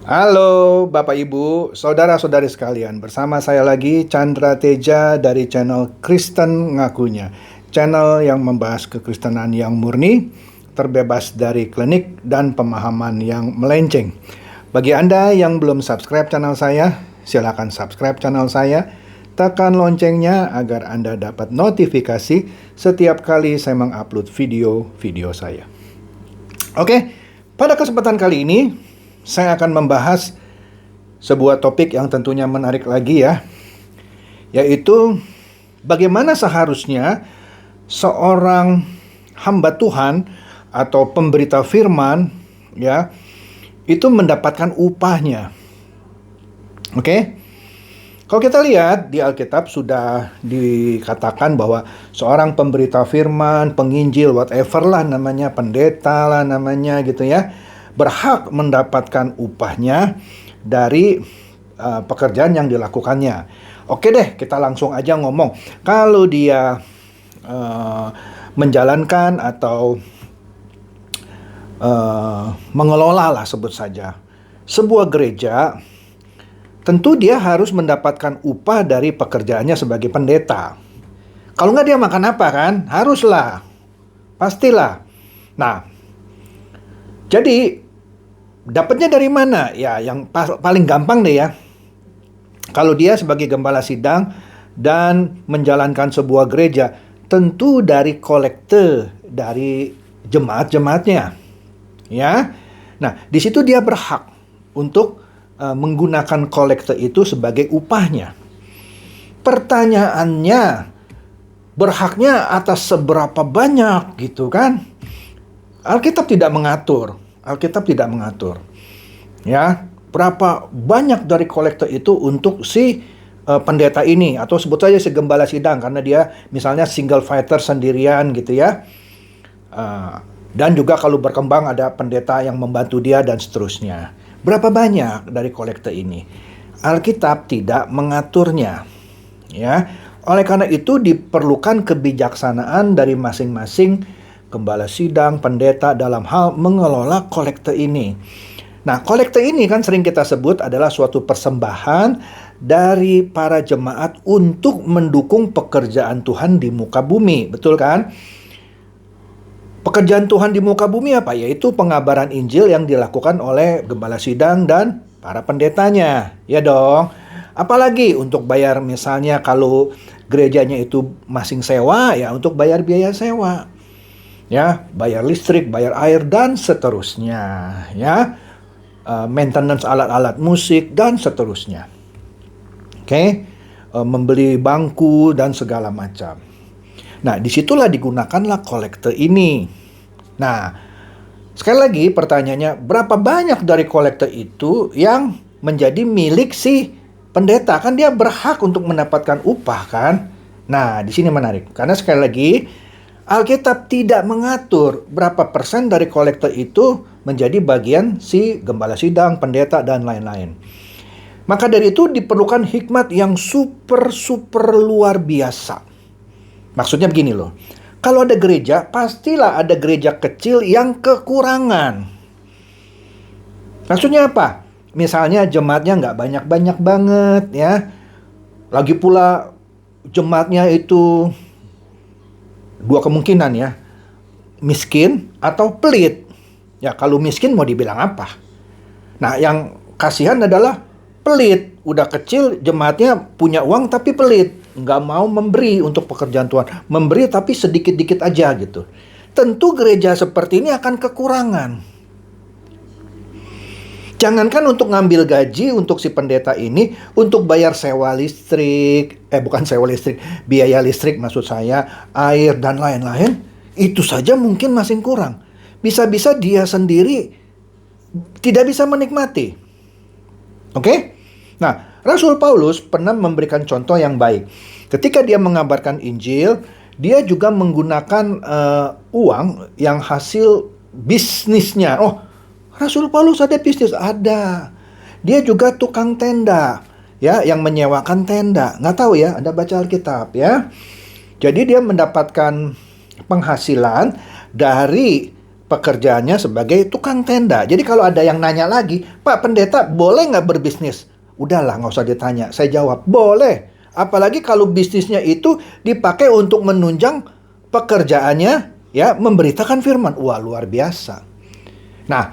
Halo Bapak Ibu, saudara-saudari sekalian. Bersama saya lagi Chandra Teja dari channel Kristen Ngakunya. Channel yang membahas kekristenan yang murni, terbebas dari klinik dan pemahaman yang melenceng. Bagi Anda yang belum subscribe channel saya, silakan subscribe channel saya. Tekan loncengnya agar Anda dapat notifikasi setiap kali saya mengupload video-video saya. Oke, pada kesempatan kali ini saya akan membahas sebuah topik yang tentunya menarik lagi ya, yaitu bagaimana seharusnya seorang hamba Tuhan atau pemberita firman ya, itu mendapatkan upahnya. Oke? Kalau kita lihat di Alkitab sudah dikatakan bahwa seorang pemberita firman, penginjil, whatever lah namanya, pendeta lah namanya gitu ya, berhak mendapatkan upahnya dari pekerjaan yang dilakukannya. Oke deh, kita langsung aja ngomong. Kalau dia menjalankan atau mengelola lah sebut saja sebuah gereja, tentu dia harus mendapatkan upah dari pekerjaannya sebagai pendeta. Kalau nggak dia makan apa kan? Haruslah, pastilah. Nah, jadi dapatnya dari mana? Ya, yang paling gampang deh ya. Kalau dia sebagai gembala sidang dan menjalankan sebuah gereja, tentu dari kolekte dari jemaat-jemaatnya. Ya. Nah, di situ dia berhak untuk menggunakan kolekte itu sebagai upahnya. Pertanyaannya, berhaknya atas seberapa banyak gitu kan? Alkitab tidak mengatur. Ya, berapa banyak dari kolektor itu untuk si pendeta ini, atau sebut saja si gembala sidang karena dia misalnya single fighter sendirian gitu ya. Dan juga kalau berkembang ada pendeta yang membantu dia dan seterusnya. Berapa banyak dari kolektor ini? Alkitab tidak mengaturnya. Ya, oleh karena itu diperlukan kebijaksanaan dari masing-masing gembala sidang, pendeta dalam hal mengelola kolekte ini. Nah, kolekte ini kan sering kita sebut adalah suatu persembahan dari para jemaat untuk mendukung pekerjaan Tuhan di muka bumi. Betul kan? Pekerjaan Tuhan di muka bumi apa? Yaitu pengabaran Injil yang dilakukan oleh gembala sidang dan para pendetanya. Ya dong. Apalagi untuk bayar misalnya kalau gerejanya itu masing sewa, ya untuk bayar biaya sewa. Ya, bayar listrik, bayar air dan seterusnya, ya, maintenance alat-alat musik dan seterusnya. Oke, membeli bangku dan segala macam. Nah, disitulah digunakanlah kolekte ini. Nah, sekali lagi pertanyaannya, berapa banyak dari kolekte itu yang menjadi milik si pendeta? Kan dia berhak untuk mendapatkan upah kan? Nah, di sini menarik karena sekali lagi Alkitab tidak mengatur berapa persen dari kolektor itu menjadi bagian si gembala sidang, pendeta, dan lain-lain. Maka dari itu diperlukan hikmat yang super luar biasa. Maksudnya begini loh. Kalau ada gereja, pastilah ada gereja kecil yang kekurangan. Maksudnya apa? Misalnya jemaatnya nggak banyak-banyak banget ya. Lagi pula jemaatnya itu dua kemungkinan ya, miskin atau pelit. Ya kalau miskin mau dibilang apa? Nah yang kasihan adalah pelit. Udah kecil jemaatnya punya uang tapi pelit. Nggak mau memberi untuk pekerjaan Tuhan. Memberi tapi sedikit-dikit aja gitu. Tentu gereja seperti ini akan kekurangan. Jangankan untuk ngambil gaji untuk si pendeta ini, untuk bayar sewa listrik, biaya listrik maksud saya, air dan lain-lain, itu saja mungkin masih kurang. Bisa-bisa dia sendiri tidak bisa menikmati. Oke? Nah, Rasul Paulus pernah memberikan contoh yang baik. Ketika dia mengabarkan Injil, dia juga menggunakan uang yang hasil bisnisnya. Oh, Rasul Paulus ada bisnis? Ada. Dia juga tukang tenda, ya, yang menyewakan tenda. Nggak tahu ya, Anda baca Alkitab ya. Jadi dia mendapatkan penghasilan dari pekerjaannya sebagai tukang tenda. Jadi kalau ada yang nanya lagi, Pak Pendeta boleh nggak berbisnis? Udahlah, nggak usah ditanya. Saya jawab, boleh. Apalagi kalau bisnisnya itu dipakai untuk menunjang pekerjaannya, ya, memberitakan firman. Wah, luar biasa. Nah,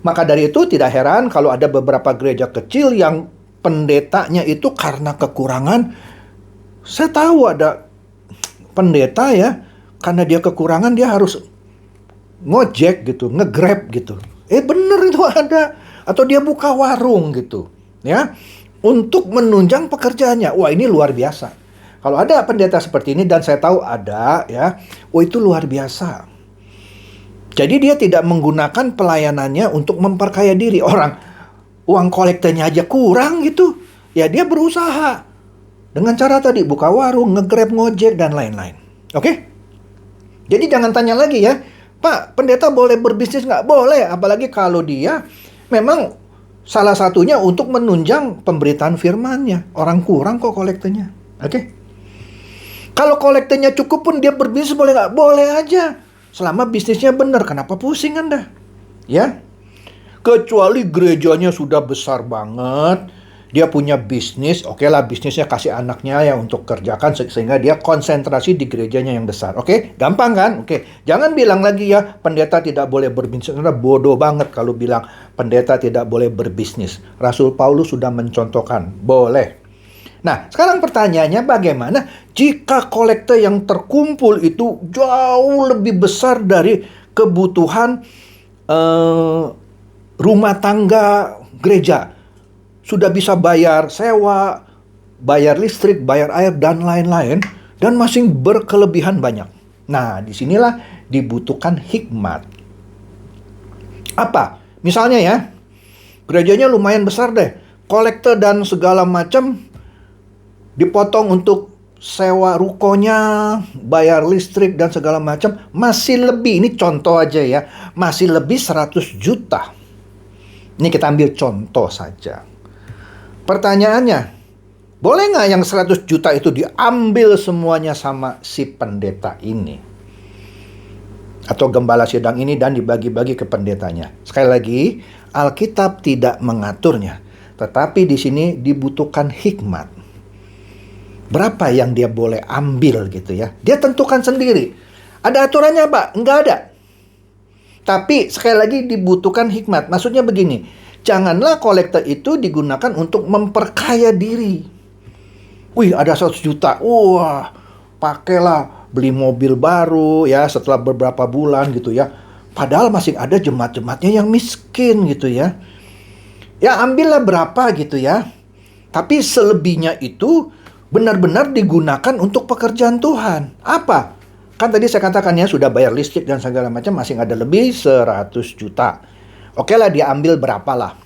maka dari itu tidak heran kalau ada beberapa gereja kecil yang pendetanya itu karena kekurangan. Saya tahu ada pendeta ya, karena dia kekurangan dia harus ngojek gitu, nge-grab gitu. Bener itu ada. Atau dia buka warung gitu, ya, untuk menunjang pekerjaannya. Wah, ini luar biasa. Kalau ada pendeta seperti ini, dan saya tahu ada, ya, wah itu luar biasa. Jadi dia tidak menggunakan pelayanannya untuk memperkaya diri. Orang uang kolektornya aja kurang gitu, ya dia berusaha dengan cara tadi buka warung, nge-grab, ngojek, dan lain-lain. Oke? Jadi jangan tanya lagi ya, Pak, pendeta boleh berbisnis nggak? Boleh, apalagi kalau dia memang salah satunya untuk menunjang pemberitaan firman-Nya. Orang kurang kok kolektornya. Oke? Kalau kolektornya cukup pun dia berbisnis boleh nggak? Boleh aja. Selama bisnisnya benar, kenapa pusing Anda? Ya? Kecuali gerejanya sudah besar banget, dia punya bisnis, oke lah bisnisnya kasih anaknya ya untuk kerjakan sehingga dia konsentrasi di gerejanya yang besar. Oke? Gampang kan? Oke. Jangan bilang lagi ya pendeta tidak boleh berbisnis. Karena bodoh banget kalau bilang pendeta tidak boleh berbisnis. Rasul Paulus sudah mencontohkan, boleh. Nah, sekarang pertanyaannya bagaimana jika kolektor yang terkumpul itu jauh lebih besar dari kebutuhan rumah tangga gereja? Sudah bisa bayar sewa, bayar listrik, bayar air, dan lain-lain, dan masih berkelebihan banyak. Nah, disinilah dibutuhkan hikmat. Apa? Misalnya ya, gerejanya lumayan besar deh, kolektor dan segala macam dipotong untuk sewa rukonya, bayar listrik dan segala macam, masih lebih, ini contoh aja ya, masih lebih 100 juta. Ini kita ambil contoh saja. Pertanyaannya, boleh nggak yang 100 juta itu diambil semuanya sama si pendeta ini? Atau gembala sidang ini dan dibagi-bagi ke pendetanya. Sekali lagi, Alkitab tidak mengaturnya. Tetapi di sini dibutuhkan hikmat. Berapa yang dia boleh ambil gitu ya. Dia tentukan sendiri. Ada aturannya Pak? Enggak ada. Tapi sekali lagi dibutuhkan hikmat. Maksudnya begini, janganlah kolektor itu digunakan untuk memperkaya diri. Wih, ada 100 juta. Wah, pakailah beli mobil baru ya setelah beberapa bulan gitu ya. Padahal masih ada jemaat-jemaatnya yang miskin gitu ya. Ya ambillah berapa gitu ya. Tapi selebihnya itu benar-benar digunakan untuk pekerjaan Tuhan. Apa? Kan tadi saya katakan ya, sudah bayar listrik dan segala macam, masih ada lebih 100 juta. Oke lah, dia ambil berapalah.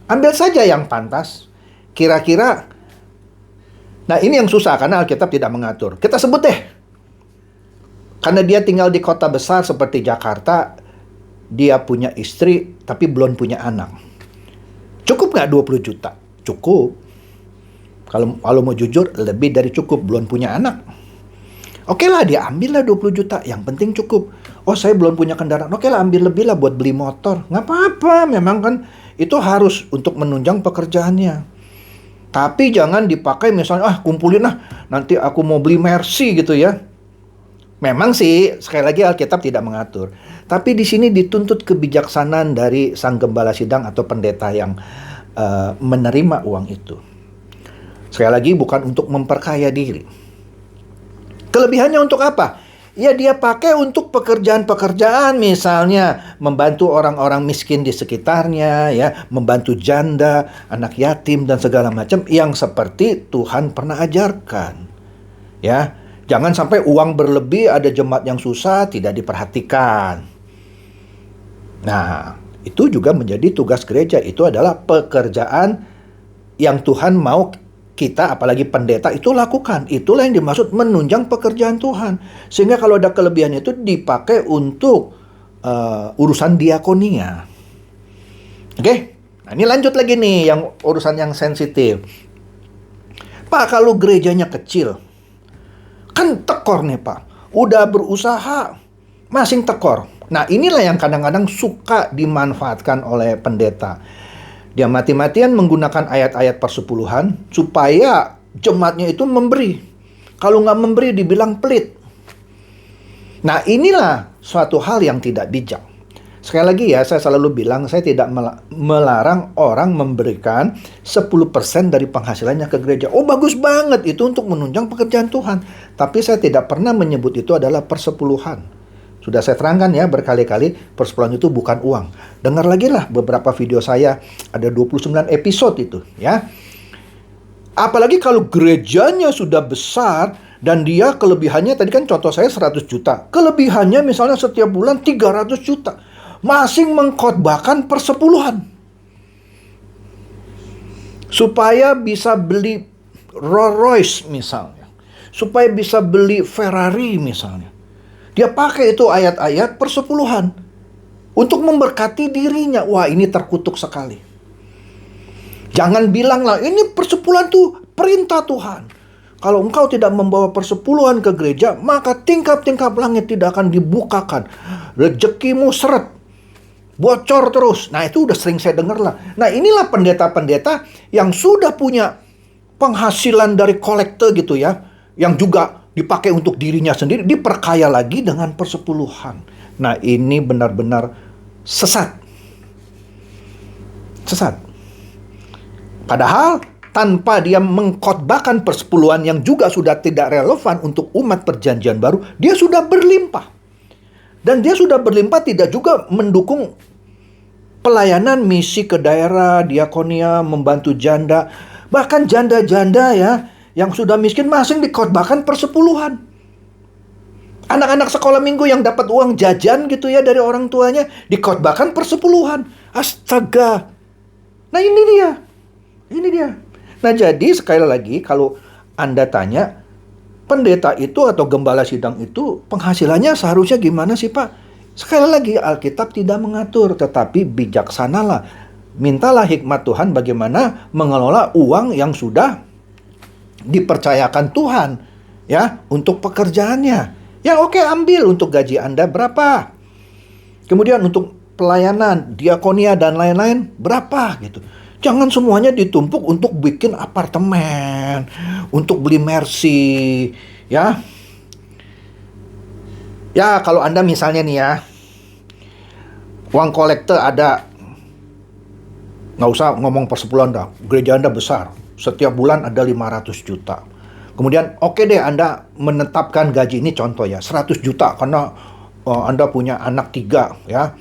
Ambil saja yang pantas. Kira-kira, nah ini yang susah karena Alkitab tidak mengatur. Kita sebut deh. Karena dia tinggal di kota besar seperti Jakarta, dia punya istri tapi belum punya anak. Cukup nggak 20 juta? Cukup. Kalau mau jujur, lebih dari cukup, belum punya anak. Oke lah, dia ambil lah 20 juta, yang penting cukup. Oh, saya belum punya kendaraan, oke lah ambil lebih lah buat beli motor. Nggak apa-apa, memang kan itu harus untuk menunjang pekerjaannya. Tapi jangan dipakai misalnya, kumpulin nanti aku mau beli Mercy gitu ya. Memang sih, sekali lagi Alkitab tidak mengatur. Tapi di sini dituntut kebijaksanaan dari sang gembala sidang atau pendeta yang menerima uang itu. Sekali lagi bukan untuk memperkaya diri. Kelebihannya untuk apa? Ya dia pakai untuk pekerjaan-pekerjaan, misalnya membantu orang-orang miskin di sekitarnya, ya, membantu janda, anak yatim dan segala macam yang seperti Tuhan pernah ajarkan. Ya, jangan sampai uang berlebih, ada jemaat yang susah tidak diperhatikan. Nah, itu juga menjadi tugas gereja. Itu adalah pekerjaan yang Tuhan mau kita, apalagi pendeta, itu lakukan. Itulah yang dimaksud menunjang pekerjaan Tuhan. Sehingga kalau ada kelebihan itu dipakai untuk urusan diakonia. Oke? Nah, ini lanjut lagi nih yang urusan yang sensitif. Pak, kalau gerejanya kecil, kan tekor nih Pak. Udah berusaha, masih tekor. Nah, inilah yang kadang-kadang suka dimanfaatkan oleh pendeta. Dia mati-matian menggunakan ayat-ayat persepuluhan supaya jemaatnya itu memberi. Kalau nggak memberi dibilang pelit. Nah, inilah suatu hal yang tidak bijak. Sekali lagi ya, saya selalu bilang saya tidak melarang orang memberikan 10% dari penghasilannya ke gereja. Oh, bagus banget, itu untuk menunjang pekerjaan Tuhan. Tapi saya tidak pernah menyebut itu adalah persepuluhan. Sudah saya terangkan ya berkali-kali, persepuluhan itu bukan uang. Dengar lagi lah beberapa video saya, ada 29 episode itu ya. Apalagi kalau gerejanya sudah besar dan dia kelebihannya, tadi kan contoh saya 100 juta. Kelebihannya misalnya setiap bulan 300 juta. Masing mengkhotbahkan persepuluhan. Supaya bisa beli Rolls Royce misalnya. Supaya bisa beli Ferrari misalnya. Dia pakai itu ayat-ayat persepuluhan untuk memberkati dirinya. Wah, ini terkutuk sekali. Jangan bilang lah, ini persepuluhan tuh perintah Tuhan. Kalau engkau tidak membawa persepuluhan ke gereja, maka tingkap-tingkap langit tidak akan dibukakan. Rezekimu seret, bocor terus. Nah, itu udah sering saya dengar lah. Nah, inilah pendeta-pendeta yang sudah punya penghasilan dari kolekte gitu ya, yang juga dipakai untuk dirinya sendiri, diperkaya lagi dengan persepuluhan. Nah, ini benar-benar sesat. Sesat. Padahal tanpa dia mengkhotbahkan persepuluhan yang juga sudah tidak relevan untuk umat perjanjian baru, dia sudah berlimpah. Dan dia sudah berlimpah tidak juga mendukung pelayanan misi ke daerah, diakonia, membantu janda. Bahkan janda-janda ya, yang sudah miskin masing dikhotbahkan persepuluhan. Anak-anak sekolah minggu yang dapat uang jajan gitu ya dari orang tuanya, dikhotbahkan persepuluhan. Astaga. Nah, ini dia. Ini dia. Nah, jadi sekali lagi kalau Anda tanya, pendeta itu atau gembala sidang itu penghasilannya seharusnya gimana sih, Pak? Sekali lagi Alkitab tidak mengatur, tetapi bijaksanalah. Mintalah hikmat Tuhan bagaimana mengelola uang yang sudah dipercayakan Tuhan ya untuk pekerjaannya. Ya oke, ambil untuk gaji Anda berapa. Kemudian untuk pelayanan, diakonia dan lain-lain berapa gitu. Jangan semuanya ditumpuk untuk bikin apartemen, untuk beli Mercy ya. Ya kalau Anda misalnya nih ya, uang kolekte ada, nggak usah ngomong persepuluhan dah, gereja Anda besar, setiap bulan ada 500 juta. Kemudian oke deh Anda menetapkan gaji ini contoh ya 100 juta karena Anda punya anak 3 ya,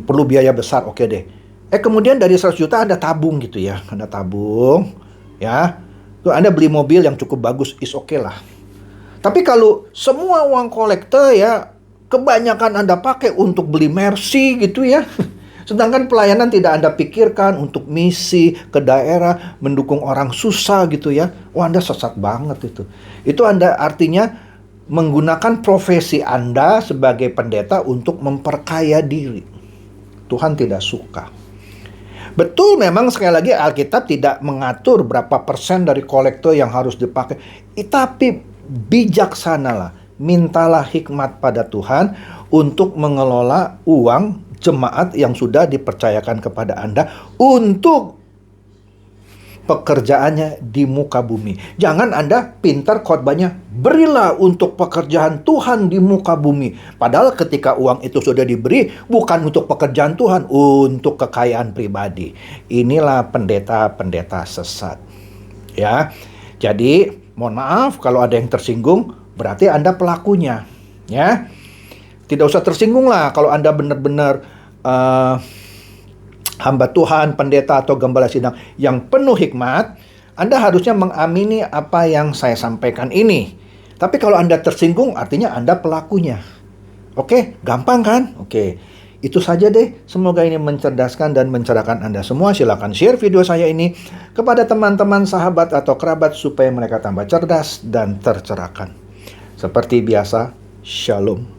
perlu biaya besar, oke deh. Kemudian dari 100 juta Anda tabung gitu ya, Anda tabung ya, tuh Anda beli mobil yang cukup bagus, is oke lah. Tapi kalau semua uang kolekte ya kebanyakan Anda pakai untuk beli Mercy gitu ya, sedangkan pelayanan tidak Anda pikirkan untuk misi ke daerah, mendukung orang susah gitu ya. Wah, Anda sesat banget itu. Itu Anda artinya menggunakan profesi Anda sebagai pendeta untuk memperkaya diri. Tuhan tidak suka. Betul, memang sekali lagi Alkitab tidak mengatur berapa persen dari kolektor yang harus dipakai. Tapi bijaksanalah. Mintalah hikmat pada Tuhan untuk mengelola uang jemaat yang sudah dipercayakan kepada Anda untuk pekerjaannya di muka bumi. Jangan Anda pintar khotbahnya, berilah untuk pekerjaan Tuhan di muka bumi. Padahal ketika uang itu sudah diberi, bukan untuk pekerjaan Tuhan, untuk kekayaan pribadi. Inilah pendeta-pendeta sesat. Ya, jadi mohon maaf kalau ada yang tersinggung, berarti Anda pelakunya. Ya, tidak usah tersinggung lah kalau Anda benar-benar hamba Tuhan, pendeta atau gembala sidang yang penuh hikmat. Anda harusnya mengamini apa yang saya sampaikan ini. Tapi kalau Anda tersinggung, artinya Anda pelakunya. Oke, gampang kan? Oke, itu saja deh. Semoga ini mencerdaskan dan mencerahkan Anda semua. Silakan share video saya ini kepada teman-teman, sahabat, atau kerabat supaya mereka tambah cerdas dan tercerahkan. Seperti biasa, Shalom.